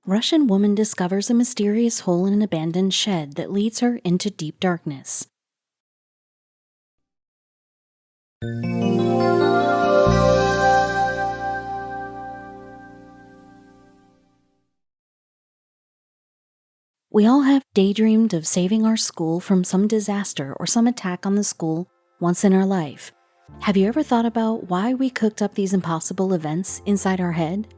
Russian woman discovers a mysterious hole in an abandoned shed that leads her into deep darkness. We all have daydreamed of saving our school from some disaster or some attack on the school once in our life. Have you ever thought about why we cooked up these impossible events inside our head?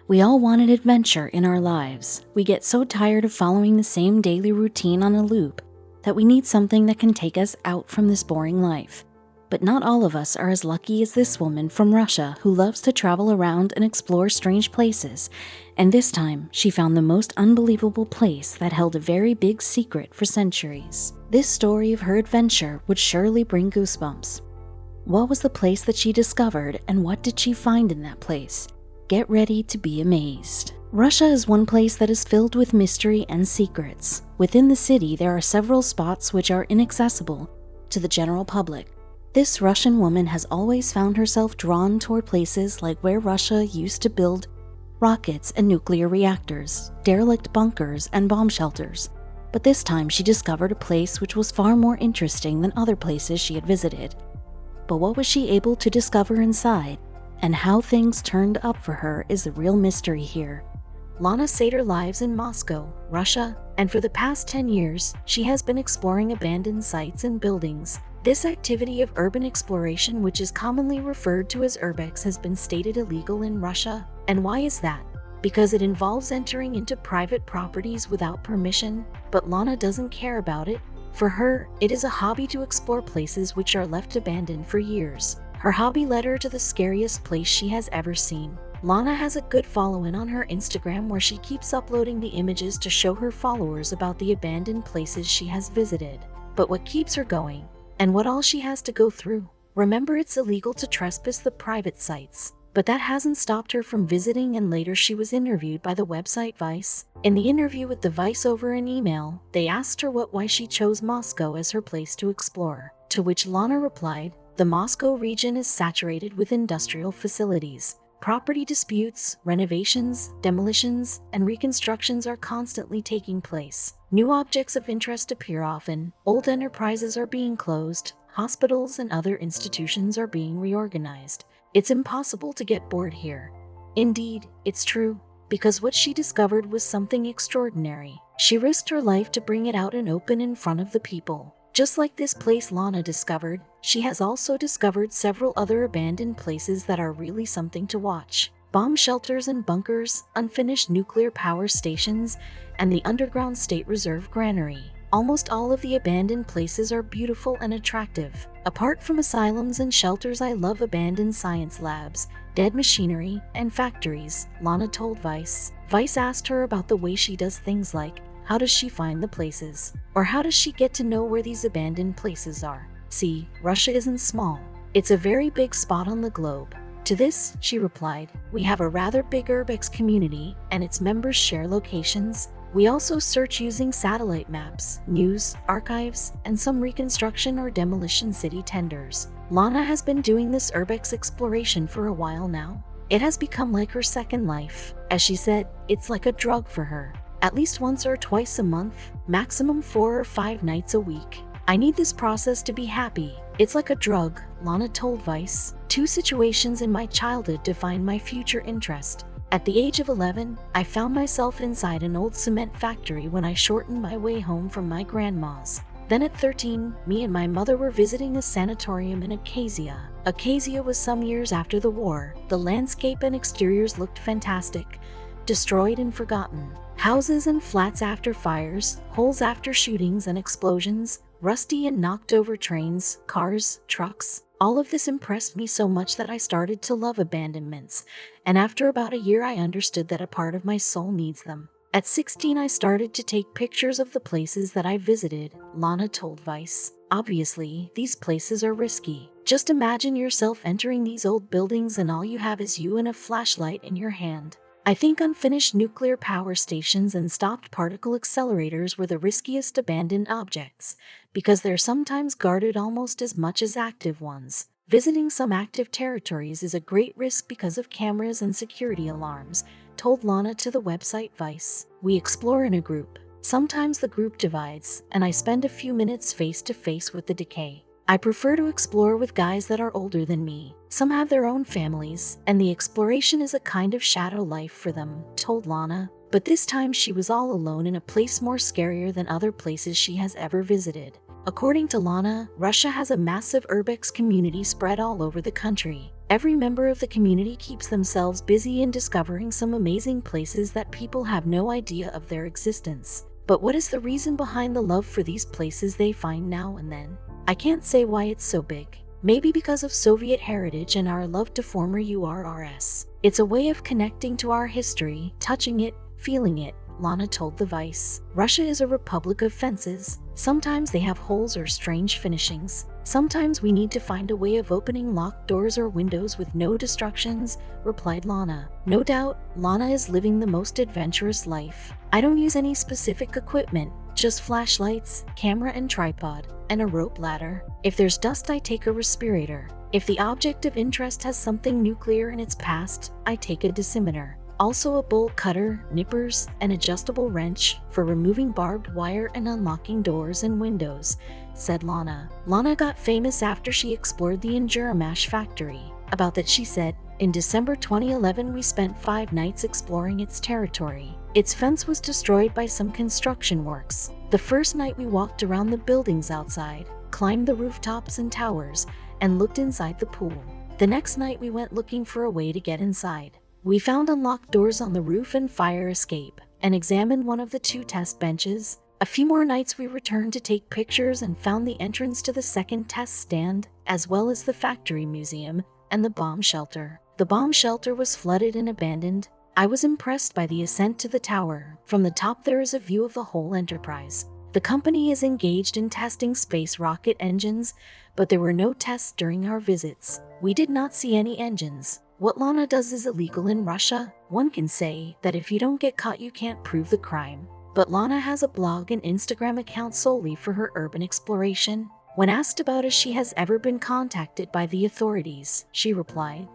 We all wanted adventure in our lives. We get so tired of following the same daily routine on a loop that we need something that can take us out from this boring life. But not all of us are as lucky as this woman from Russia who loves to travel around and explore strange places. And this time, she found the most unbelievable place that held a very big secret for centuries. This story of her adventure would surely bring goosebumps. What was the place that she discovered, and what did she find in that place? Get ready to be amazed. Russia is one place that is filled with mystery and secrets. Within the city, there are several spots which are inaccessible to the general public. This Russian woman has always found herself drawn toward places like where Russia used to build rockets and nuclear reactors, derelict bunkers, and bomb shelters. But this time she discovered a place which was far more interesting than other places she had visited. But what was she able to discover inside, and how things turned up for her is the real mystery here. Lana Sater lives in Moscow, Russia, and for the past 10 years, she has been exploring abandoned sites and buildings. This activity of urban exploration, which is commonly referred to as urbex, has been stated illegal in Russia. And why is that? Because it involves entering into private properties without permission, but Lana doesn't care about it. For her, it is a hobby to explore places which are left abandoned for years. Her hobby led her to the scariest place she has ever seen. Lana has a good following on her Instagram where she keeps uploading the images to show her followers about the abandoned places she has visited. But what keeps her going? And what all she has to go through? Remember, it's illegal to trespass the private sites. But that hasn't stopped her from visiting, and later she was interviewed by the website Vice. In the interview with the Vice over an email, they asked her why she chose Moscow as her place to explore. To which Lana replied, "The Moscow region is saturated with industrial facilities. Property disputes, renovations, demolitions, and reconstructions are constantly taking place. New objects of interest appear often, old enterprises are being closed, hospitals and other institutions are being reorganized. It's impossible to get bored here." Indeed, it's true, because what she discovered was something extraordinary. She risked her life to bring it out and open in front of the people. Just like this place Lana discovered, she has also discovered several other abandoned places that are really something to watch. Bomb shelters and bunkers, unfinished nuclear power stations, and the underground state reserve granary. Almost all of the abandoned places are beautiful and attractive. Apart from asylums and shelters, I love abandoned science labs, dead machinery, and factories, Lana told Vice. Vice asked her about the way she does things like, how does she find the places? Or how does she get to know where these abandoned places are? See, Russia isn't small. It's a very big spot on the globe. To this, she replied, "We have a rather big urbex community, and its members share locations. We also search using satellite maps, news, archives, and some reconstruction or demolition city tenders." Lana has been doing this urbex exploration for a while now. It has become like her second life. As she said, it's like a drug for her. At least once or twice a month, maximum 4 or 5 nights a week. "I need this process to be happy. It's like a drug," Lana told Vice. "Two situations in my childhood define my future interest. At the age of 11, I found myself inside an old cement factory when I shortened my way home from my grandma's. Then at 13, me and my mother were visiting a sanatorium in Acacia. Acacia was some years after the war. The landscape and exteriors looked fantastic, destroyed and forgotten. Houses and flats after fires, holes after shootings and explosions, rusty and knocked over trains, cars, trucks. All of this impressed me so much that I started to love abandonments, and after about a year I understood that a part of my soul needs them. At 16 I started to take pictures of the places that I visited," Lana told Vice. "Obviously, these places are risky. Just imagine yourself entering these old buildings and all you have is you and a flashlight in your hand. I think unfinished nuclear power stations and stopped particle accelerators were the riskiest abandoned objects, because they're sometimes guarded almost as much as active ones. Visiting some active territories is a great risk because of cameras and security alarms. told Lana to the website Vice. We explore in a group. Sometimes the group divides, and I spend a few minutes face to face with the decay. I prefer to explore with guys that are older than me. Some have their own families, and the exploration is a kind of shadow life for them, told Lana. But this time she was all alone in a place more scarier than other places she has ever visited. According to Lana, Russia has a massive urbex community spread all over the country. Every member of the community keeps themselves busy in discovering some amazing places that people have no idea of their existence. But what is the reason behind the love for these places they find now and then? I can't say why it's so big. Maybe because of Soviet heritage and our love to former URSS. It's a way of connecting to our history, touching it, feeling it, Lana told the Vice. Russia is a republic of fences. Sometimes they have holes or strange finishings. Sometimes we need to find a way of opening locked doors or windows with no destructions, replied Lana. No doubt, Lana is living the most adventurous life. I don't use any specific equipment, just flashlights, camera and tripod, and a rope ladder. If there's dust, I take a respirator. If the object of interest has something nuclear in its past, I take a dosimeter. Also a bolt cutter, nippers, an adjustable wrench for removing barbed wire and unlocking doors and windows, said Lana. Lana got famous after she explored the Energomash factory. About that she said, in December 2011 we spent 5 nights exploring its territory. Its fence was destroyed by some construction works. The first night we walked around the buildings outside, climbed the rooftops and towers, and looked inside the pool. The next night we went looking for a way to get inside. We found unlocked doors on the roof and fire escape, and examined one of the 2 test benches. A few more nights we returned to take pictures and found the entrance to the second test stand, as well as the factory museum and the bomb shelter. The bomb shelter was flooded and abandoned. I was impressed by the ascent to the tower. From the top there is a view of the whole enterprise. The company is engaged in testing space rocket engines, but there were no tests during our visits. We did not see any engines. What Lana does is illegal in Russia. One can say that if you don't get caught you can't prove the crime. But Lana has a blog and Instagram account solely for her urban exploration. When asked about if she has ever been contacted by the authorities, she replied,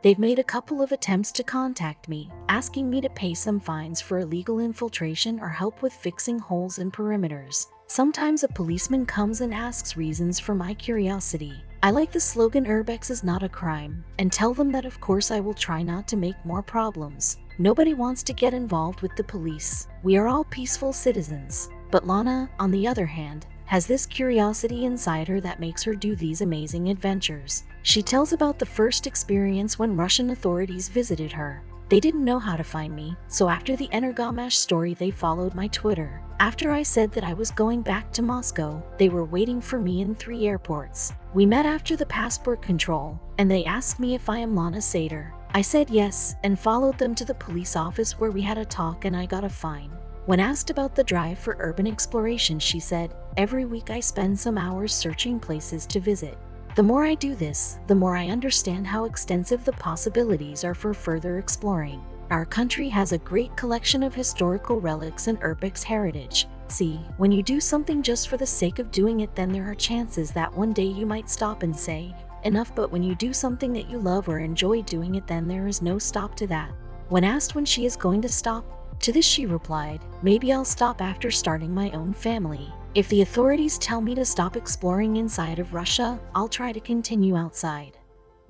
"They've made a couple of attempts to contact me, asking me to pay some fines for illegal infiltration or help with fixing holes in perimeters. Sometimes a policeman comes and asks reasons for my curiosity. I like the slogan 'Urbex is not a crime,' and tell them that of course I will try not to make more problems. Nobody wants to get involved with the police. We are all peaceful citizens." But Lana, on the other hand, has this curiosity inside her that makes her do these amazing adventures. She tells about the first experience when Russian authorities visited her. They didn't know how to find me, so after the Energomash story they followed my Twitter. After I said that I was going back to Moscow, they were waiting for me in 3 airports. We met after the passport control, and they asked me if I am Lana Sater. I said yes, and followed them to the police office where we had a talk and I got a fine. When asked about the drive for urban exploration, she said, "Every week I spend some hours searching places to visit. The more I do this, the more I understand how extensive the possibilities are for further exploring. Our country has a great collection of historical relics and urbex heritage. See, when you do something just for the sake of doing it, then there are chances that one day you might stop and say, enough, but when you do something that you love or enjoy doing it, then there is no stop to that." When asked when she is going to stop, to this she replied, "Maybe I'll stop after starting my own family. If the authorities tell me to stop exploring inside of Russia, I'll try to continue outside."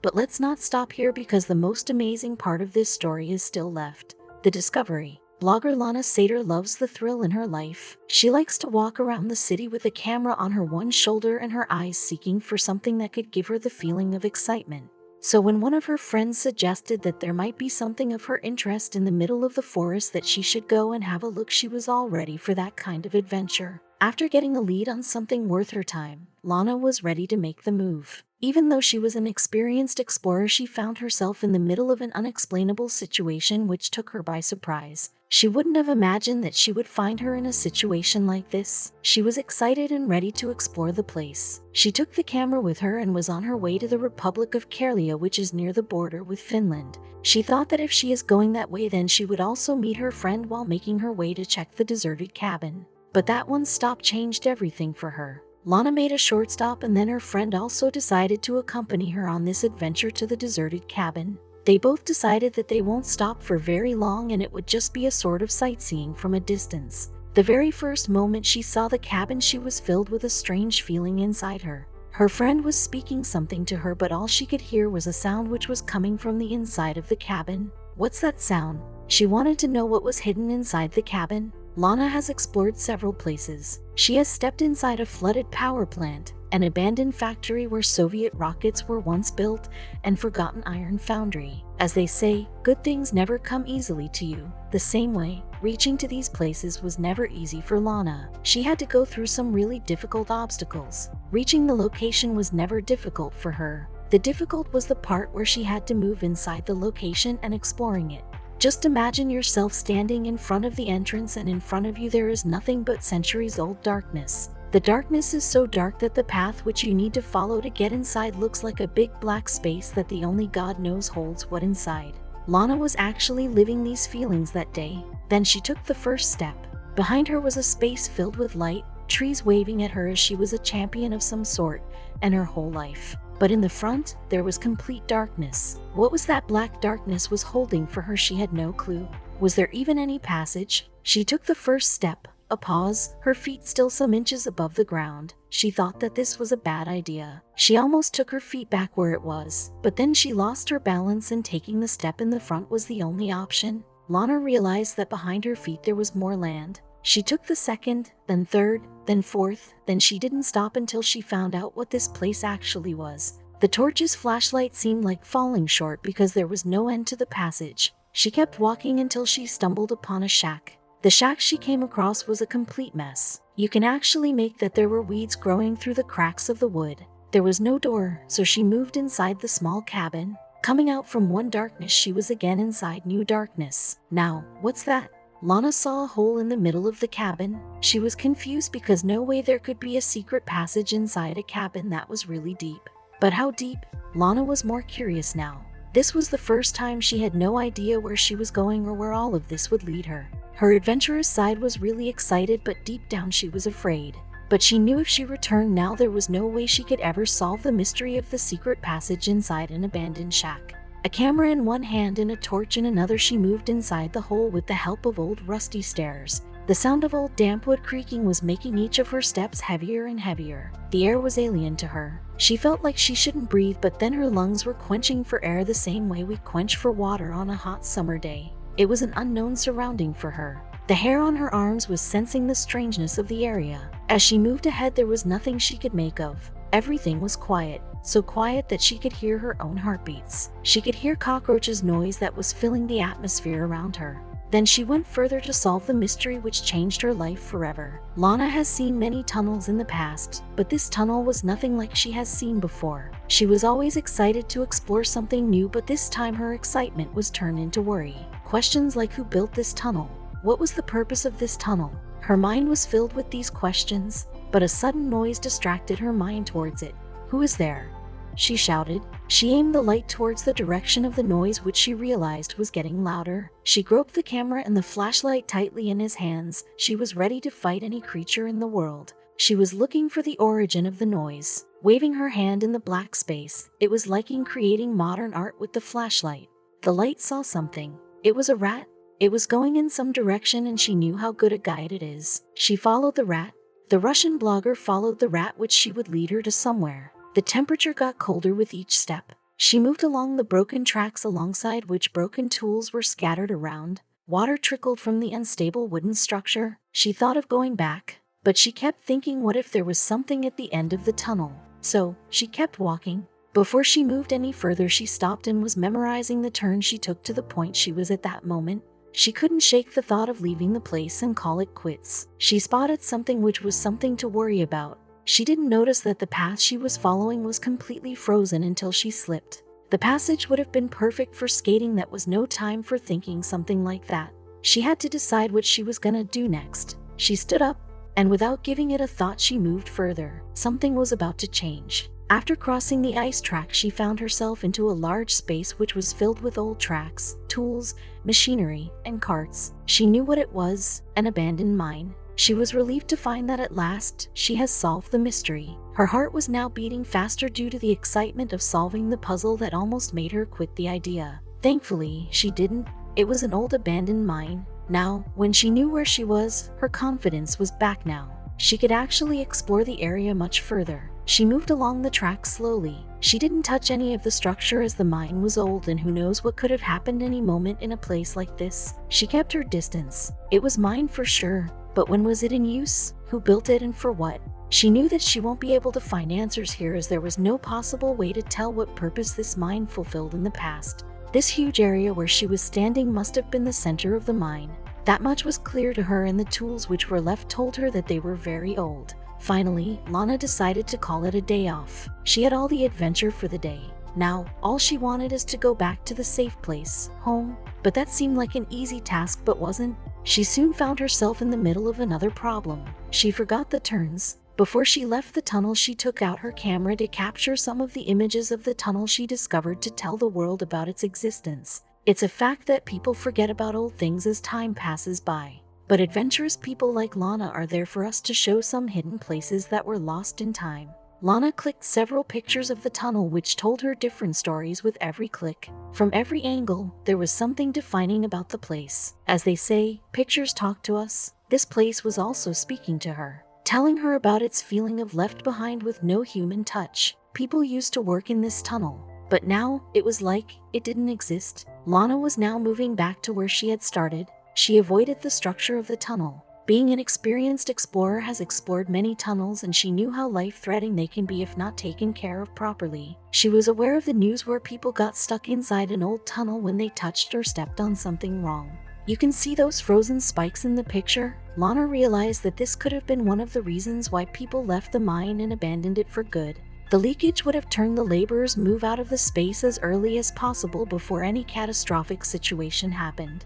But let's not stop here, because the most amazing part of this story is still left: the discovery. Blogger Lana Sater loves the thrill in her life. She likes to walk around the city with a camera on her one shoulder and her eyes seeking for something that could give her the feeling of excitement. So when one of her friends suggested that there might be something of her interest in the middle of the forest that she should go and have a look, she was all ready for that kind of adventure. After getting a lead on something worth her time, Lana was ready to make the move. Even though she was an experienced explorer, she found herself in the middle of an unexplainable situation which took her by surprise. She wouldn't have imagined that she would find her in a situation like this. She was excited and ready to explore the place. She took the camera with her and was on her way to the Republic of Karelia, which is near the border with Finland. She thought that if she is going that way, then she would also meet her friend while making her way to check the deserted cabin. But that one stop changed everything for her. Lana made a short stop, and then her friend also decided to accompany her on this adventure to the deserted cabin. They both decided that they won't stop for very long and it would just be a sort of sightseeing from a distance. The very first moment she saw the cabin, she was filled with a strange feeling inside her. Her friend was speaking something to her, but all she could hear was a sound which was coming from the inside of the cabin. What's that sound? She wanted to know what was hidden inside the cabin. Lana has explored several places. She has stepped inside a flooded power plant, an abandoned factory where Soviet rockets were once built, and forgotten iron foundry. As they say, good things never come easily to you. The same way, reaching to these places was never easy for Lana. She had to go through some really difficult obstacles. Reaching the location was never difficult for her. The difficult was the part where she had to move inside the location and exploring it. Just imagine yourself standing in front of the entrance, and in front of you there is nothing but centuries-old darkness. The darkness is so dark that the path which you need to follow to get inside looks like a big black space that the only God knows holds what inside. Lana was actually living these feelings that day. Then she took the first step. Behind her was a space filled with light, trees waving at her as she was a champion of some sort, and her whole life. But in the front, there was complete darkness. What was that black darkness was holding for her? She had no clue. Was there even any passage? She took the first step. A pause, her feet still some inches above the ground. She thought that this was a bad idea. She almost took her feet back where it was, but then she lost her balance, and taking the step in the front was the only option. Lana realized that behind her feet there was more land. She took the second, then third, then fourth, then she didn't stop until she found out what this place actually was. The torch's flashlight seemed like falling short because there was no end to the passage. She kept walking until she stumbled upon a shack. The shack she came across was a complete mess. You can actually make that there were weeds growing through the cracks of the wood. There was no door, so she moved inside the small cabin. Coming out from one darkness, she was again inside new darkness. Now, what's that? Lana saw a hole in the middle of the cabin. She was confused because no way there could be a secret passage inside a cabin that was really deep. But how deep? Lana was more curious now. This was the first time she had no idea where she was going or where all of this would lead her. Her adventurous side was really excited, but deep down she was afraid. But she knew if she returned now, there was no way she could ever solve the mystery of the secret passage inside an abandoned shack. A camera in one hand and a torch in another, she moved inside the hole with the help of old rusty stairs. The sound of old damp wood creaking was making each of her steps heavier and heavier. The air was alien to her. She felt like she shouldn't breathe, but then her lungs were quenching for air the same way we quench for water on a hot summer day. It was an unknown surrounding for her. The hair on her arms was sensing the strangeness of the area. As she moved ahead, there was nothing she could make of. Everything was quiet, so quiet that she could hear her own heartbeats. She could hear cockroaches' noise that was filling the atmosphere around her. Then she went further to solve the mystery which changed her life forever. Lana has seen many tunnels in the past, but this tunnel was nothing like she has seen before. She was always excited to explore something new, but this time her excitement was turned into worry. Questions like who built this tunnel? What was the purpose of this tunnel? Her mind was filled with these questions, but a sudden noise distracted her mind towards it. Who is there? She shouted. She aimed the light towards the direction of the noise, which she realized was getting louder. She groped the camera and the flashlight tightly in his hands. She was ready to fight any creature in the world. She was looking for the origin of the noise. Waving her hand in the black space, it was like creating modern art with the flashlight. The light saw something. It was a rat. It was going in some direction, and she knew how good a guide it is. She followed the rat. The Russian blogger followed the rat, which she would lead her to somewhere. The temperature got colder with each step. She moved along the broken tracks, alongside which broken tools were scattered around. Water trickled from the unstable wooden structure. She thought of going back, but she kept thinking, what if there was something at the end of the tunnel? So, she kept walking. Before she moved any further, she stopped and was memorizing the turn she took to the point she was at that moment. She couldn't shake the thought of leaving the place and call it quits. She spotted something which was something to worry about. She didn't notice that the path she was following was completely frozen until she slipped. The passage would have been perfect for skating. That was no time for thinking something like that. She had to decide what she was gonna do next. She stood up, and without giving it a thought, she moved further. Something was about to change. After crossing the ice track, she found herself into a large space which was filled with old tracks, tools, machinery, and carts. She knew what it was, an abandoned mine. She was relieved to find that at last she has solved the mystery. Her heart was now beating faster due to the excitement of solving the puzzle that almost made her quit the idea. Thankfully, she didn't. It was an old abandoned mine. Now, when she knew where she was, her confidence was back now. She could actually explore the area much further. She moved along the track slowly. She didn't touch any of the structure as the mine was old and who knows what could have happened any moment in a place like this. She kept her distance. It was mine for sure, but when was it in use? Who built it and for what? She knew that she won't be able to find answers here as there was no possible way to tell what purpose this mine fulfilled in the past. This huge area where she was standing must have been the center of the mine. That much was clear to her, and the tools which were left told her that they were very old. Finally, Lana decided to call it a day off. She had all the adventure for the day. Now, all she wanted is to go back to the safe place, home. But that seemed like an easy task but wasn't. She soon found herself in the middle of another problem. She forgot the turns. Before she left the tunnel, she took out her camera to capture some of the images of the tunnel she discovered to tell the world about its existence. It's a fact that people forget about old things as time passes by. But adventurous people like Lana are there for us to show some hidden places that were lost in time. Lana clicked several pictures of the tunnel which told her different stories with every click. From every angle, there was something defining about the place. As they say, pictures talk to us. This place was also speaking to her, telling her about its feeling of left behind with no human touch. People used to work in this tunnel, but now it was like it didn't exist. Lana was now moving back to where she had started. She avoided the structure of the tunnel. Being an experienced explorer has explored many tunnels, and she knew how life-threatening they can be if not taken care of properly. She was aware of the news where people got stuck inside an old tunnel when they touched or stepped on something wrong. You can see those frozen spikes in the picture. Lana realized that this could have been one of the reasons why people left the mine and abandoned it for good. The leakage would have turned the laborers move out of the space as early as possible before any catastrophic situation happened.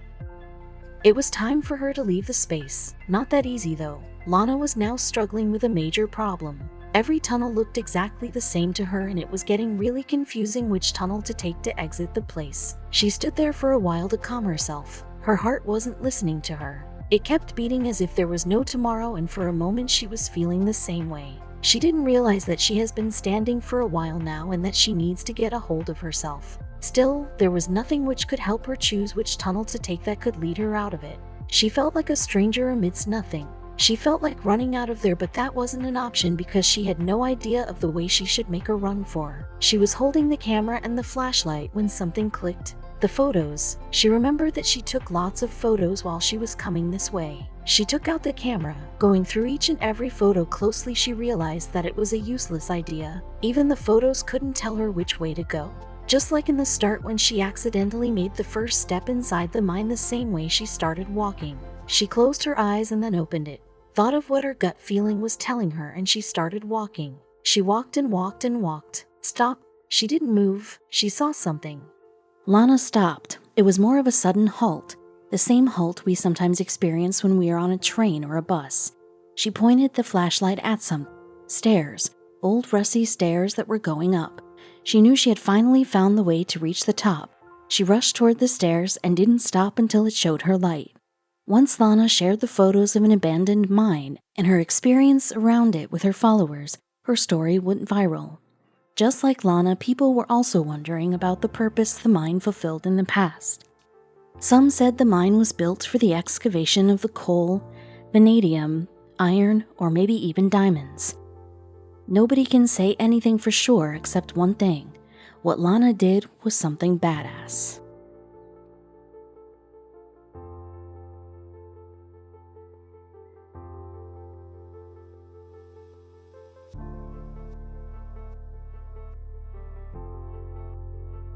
It was time for her to leave the space. Not that easy though. Lana was now struggling with a major problem. Every tunnel looked exactly the same to her, and it was getting really confusing which tunnel to take to exit the place. She stood there for a while to calm herself. Her heart wasn't listening to her. It kept beating as if there was no tomorrow, and for a moment she was feeling the same way. She didn't realize that she has been standing for a while now and that she needs to get a hold of herself. Still, there was nothing which could help her choose which tunnel to take that could lead her out of it. She felt like a stranger amidst nothing. She felt like running out of there, but that wasn't an option because she had no idea of the way she should make a run for. She was holding the camera and the flashlight when something clicked. The photos. She remembered that she took lots of photos while she was coming this way. She took out the camera. Going through each and every photo closely, she realized that it was a useless idea. Even the photos couldn't tell her which way to go. Just like in the start when she accidentally made the first step inside the mine, the same way she started walking. She closed her eyes and then opened it. Thought of what her gut feeling was telling her, and she started walking. She walked and walked and walked. Stop. She didn't move. She saw something. Lana stopped. It was more of a sudden halt. The same halt we sometimes experience when we are on a train or a bus. She pointed the flashlight at some stairs, old rusty stairs that were going up. She knew she had finally found the way to reach the top. She rushed toward the stairs and didn't stop until it showed her light. Once Lana shared the photos of an abandoned mine and her experience around it with her followers, her story went viral. Just like Lana, people were also wondering about the purpose the mine fulfilled in the past. Some said the mine was built for the excavation of the coal, vanadium, iron, or maybe even diamonds. Nobody can say anything for sure except one thing. What Lana did was something badass.